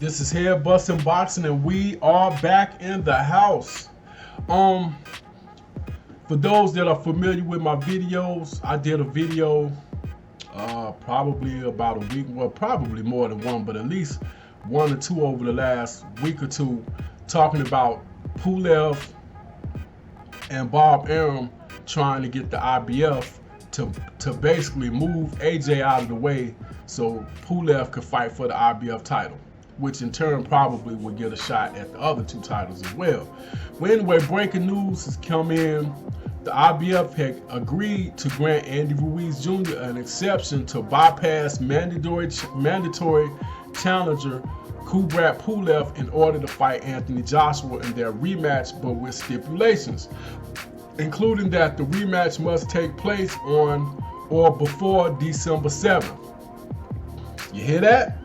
This is Head Busting Boxing, and we are back in the house. For those that are familiar with my videos, I did a video probably about a week, well, probably more than one, but at least one or two over the last week or two, talking about Pulev and Bob Arum trying to get the IBF to basically move AJ out of the way so Pulev could fight for the IBF title, which in turn probably would get a shot at the other two titles as well. Well, anyway, breaking news has come in. The IBF had agreed to grant Andy Ruiz Jr. an exception to bypass mandatory challenger Kubrat Pulev in order to fight Anthony Joshua in their rematch, but with stipulations, including that the rematch must take place on or before December 7th. You hear that?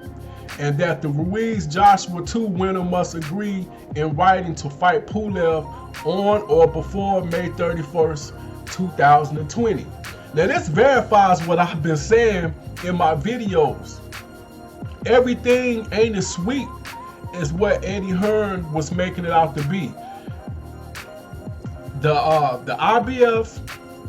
And that the Ruiz-Joshua 2 winner must agree in writing to fight Pulev on or before May 31st, 2020. Now this verifies what I've been saying in my videos. Everything ain't as sweet as what Eddie Hearn was making it out to be. The IBF,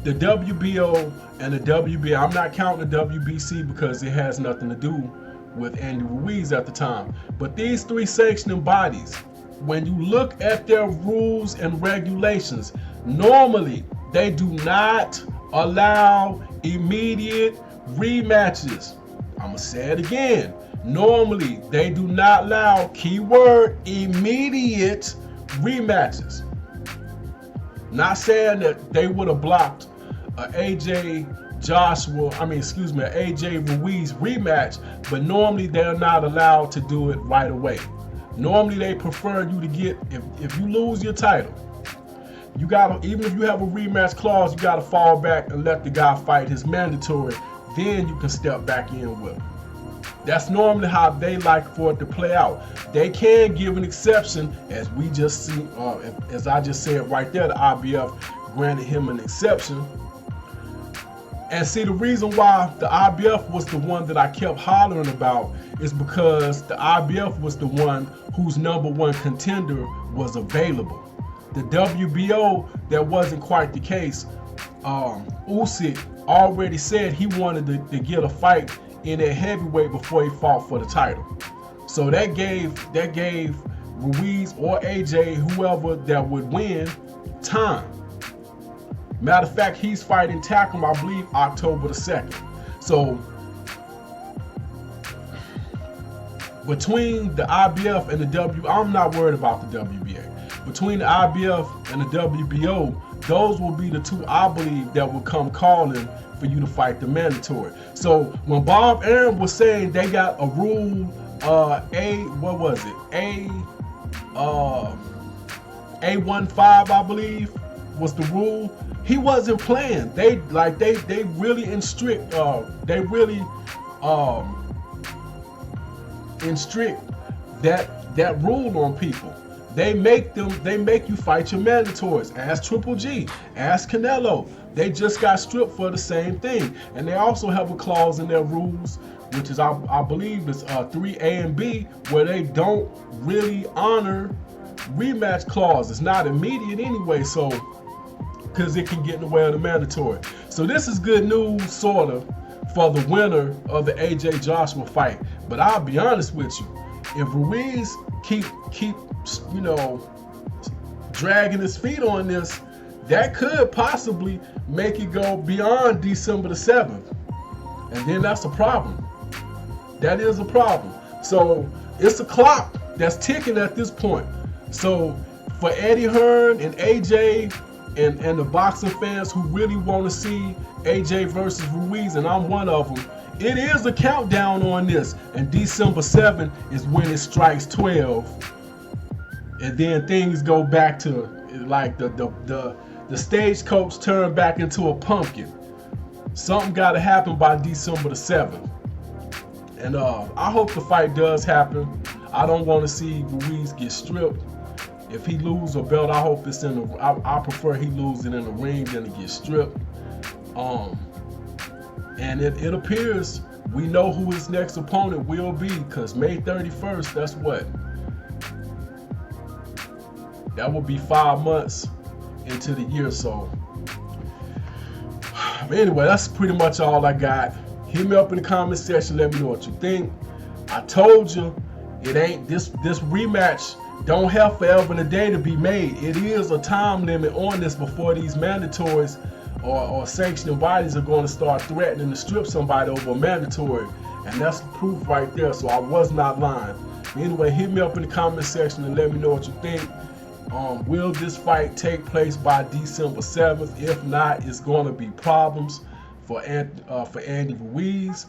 the WBO, and the WBA, I'm not counting the WBC because it has nothing to do with Andy Ruiz at the time. But these three sanctioning bodies, when you look at their rules and regulations, normally they do not allow immediate rematches. I'm gonna say it again. Normally they do not allow, keyword, immediate rematches. Not saying that they would have blocked an AJ Ruiz rematch, but normally they're not allowed to do it right away. Normally they prefer you to get, if you lose your title, you gotta, even if you have a rematch clause, you gotta fall back and let the guy fight his mandatory, then you can step back in with him. That's normally how they like for it to play out. They can give an exception, as we just see, as I just said right there, the IBF granted him an exception. And see, the reason why the IBF was the one that I kept hollering about is because the IBF was the one whose #1 contender was available. The WBO, that wasn't quite the case. Usyk already said he wanted to get a fight in a heavyweight before he fought for the title. So that gave Ruiz or AJ, whoever that would win, time. Matter of fact, he's fighting Takam, I believe, October the 2nd. So between the IBF and the I'm not worried about the WBA. Between the IBF and the WBO, those will be the two I believe that will come calling for you to fight the mandatory. So when Bob Arum was saying they got a rule, A15, I believe, was the rule. He wasn't playing. They really instrict that rule on people. They make you fight your mandatories. Ask Triple G, ask Canelo. They just got stripped for the same thing. And they also have a clause in their rules, which is I believe is 3A and B, where they don't really honor rematch clause. It's not immediate anyway, so because it can get in the way of the mandatory. So this is good news, sort of, for the winner of the AJ Joshua fight. But I'll be honest with you, if Ruiz keep dragging his feet on this, that could possibly make it go beyond December the 7th. And then that's a problem. That is a problem. So it's a clock that's ticking at this point. So for Eddie Hearn and AJ and the boxing fans who really want to see AJ versus Ruiz, and I'm one of them, it is a countdown on this. And December 7th is when it strikes 12. And then things go back to like the stagecoach turned back into a pumpkin. Something got to happen by December the 7th. And I hope the fight does happen. I don't want to see Ruiz get stripped. If he loses a belt, I hope it's in the. I prefer he lose it in the ring than to get stripped. And it appears we know who his next opponent will be, because May 31st, that's what? That will be 5 months into the year. So anyway, that's pretty much all I got. Hit me up in the comment section, let me know what you think. I told you, it ain't this rematch don't have forever and a day to be made. It is a time limit on this before these mandatories or sanctioning bodies are going to start threatening to strip somebody over a mandatory, and that's the proof right there. So I was not lying. Anyway, hit me up in the comment section and let me know what you think. Will this fight take place by December 7th? If not, it's going to be problems for Andy Ruiz.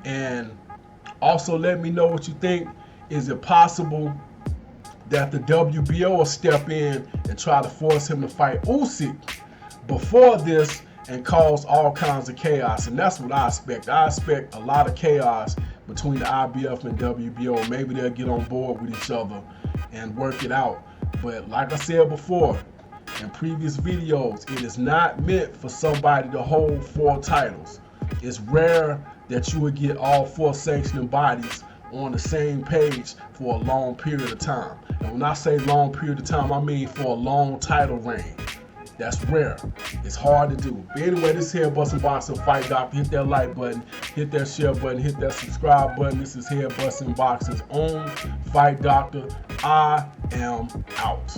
And also let me know what you think. Is it possible that the WBO will step in and try to force him to fight Usyk before this and cause all kinds of chaos? And that's what I expect. I expect a lot of chaos between the IBF and WBO. Maybe they'll get on board with each other and work it out. But like I said before in previous videos, it is not meant for somebody to hold 4 titles. It's rare that you would get all 4 sanctioning bodies on the same page for a long period of time. And when I say long period of time, I mean for a long title reign. That's rare. It's hard to do. But anyway, this here Bussin' Boxing Fight Doctor. Hit that like button, hit that share button, hit that subscribe button. This is here Bussin' Boxing's own Fight Doctor. I am out.